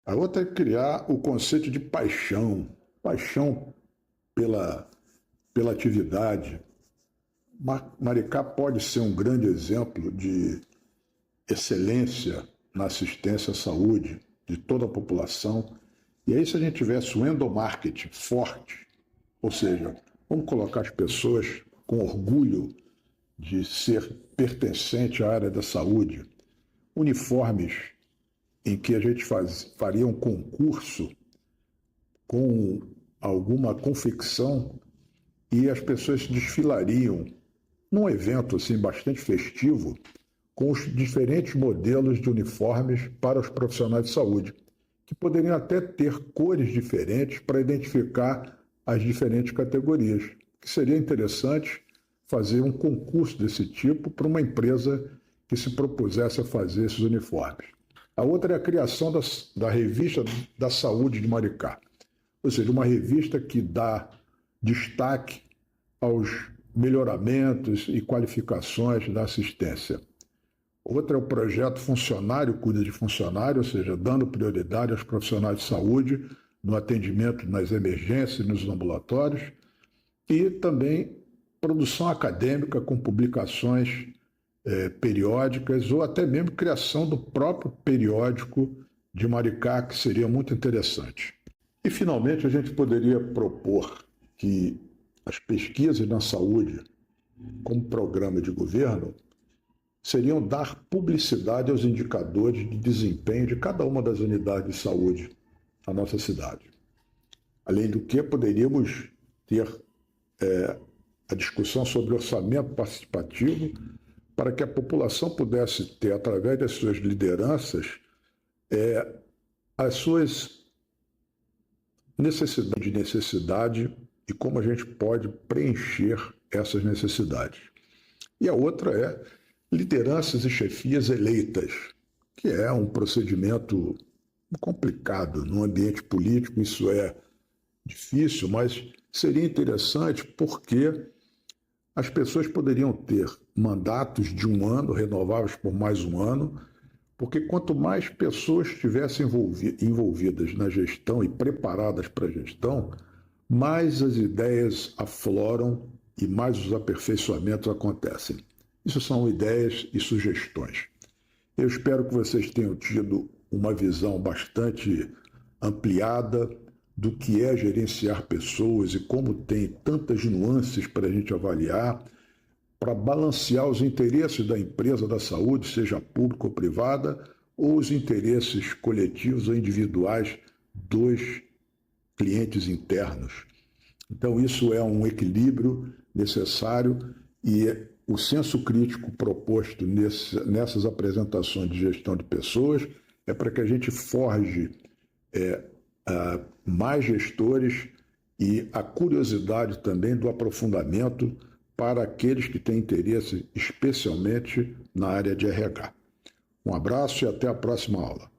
A outra é criar o conceito de paixão pela atividade. Maricá pode ser um grande exemplo de excelência na assistência à saúde de toda a população. E aí, se a gente tivesse um endomarketing forte, ou seja, vamos colocar as pessoas com orgulho de ser pertencente à área da saúde, uniformes em que a gente faria um concurso com alguma confecção e as pessoas desfilariam num evento assim bastante festivo com os diferentes modelos de uniformes para os profissionais de saúde, que poderiam até ter cores diferentes para identificar as diferentes categorias, que seria interessante fazer um concurso desse tipo para uma empresa que se propusesse a fazer esses uniformes. A outra é a criação da Revista da Saúde de Maricá, ou seja, uma revista que dá destaque aos melhoramentos e qualificações da assistência. Outra é o projeto Funcionário Cuida de Funcionário, ou seja, dando prioridade aos profissionais de saúde no atendimento nas emergências e nos ambulatórios, e também produção acadêmica com publicações periódicas ou até mesmo criação do próprio periódico de Maricá, que seria muito interessante. E, finalmente, a gente poderia propor que as pesquisas na saúde, como programa de governo, seriam dar publicidade aos indicadores de desempenho de cada uma das unidades de saúde da nossa cidade. Além do que, poderíamos ter a discussão sobre orçamento participativo para que a população pudesse ter, através das suas lideranças, as suas necessidade e como a gente pode preencher essas necessidades. E a outra é lideranças e chefias eleitas, que é um procedimento complicado no ambiente político. Isso é difícil, mas seria interessante porque as pessoas poderiam ter mandatos de 1 ano, renováveis por mais 1 ano, porque quanto mais pessoas estivessem envolvidas na gestão e preparadas para a gestão, mais as ideias afloram e mais os aperfeiçoamentos acontecem. Isso são ideias e sugestões. Eu espero que vocês tenham tido uma visão bastante ampliada do que é gerenciar pessoas e como tem tantas nuances para a gente avaliar, para balancear os interesses da empresa da saúde, seja pública ou privada, ou os interesses coletivos ou individuais dos clientes internos. Então, isso é um equilíbrio necessário e o senso crítico proposto nessas apresentações de gestão de pessoas é para que a gente forje mais gestores e a curiosidade também do aprofundamento para aqueles que têm interesse especialmente na área de RH. Um abraço e até a próxima aula.